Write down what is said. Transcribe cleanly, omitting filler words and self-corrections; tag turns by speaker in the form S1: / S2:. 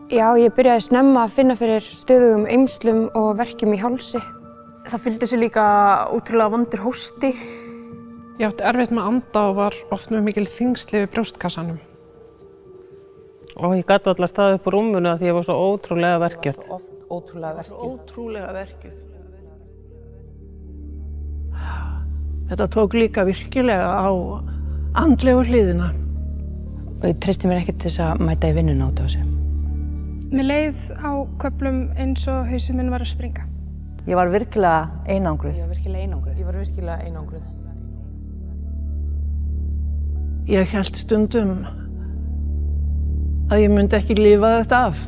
S1: Já, ég byrjaði snemma að finna fyrir stöðugum eymslum og verkjum í hálsi.
S2: Það fylgdi sér líka ótrúlega vondur hósti.
S3: Ég átti erfitt með að anda og var oft með mikil þyngsli við brjóstkassanum.
S4: Og ég gat alltaf staðið upp úr rúmunu af því ég var svo ótrúlega verkjuð.
S5: Ótrúlega verkjuð. Þetta tók líka virkilega á andlegu hliðina.
S6: Og ég treysti mér ekkert til þess að mæta í vinnuna út af þessu.
S7: Mér leið á köflum eins og hausinn minn var að springa.
S8: Ég var virkilega einangruð.
S5: Ég hélt stundum að ég myndi ekki lifa þetta af.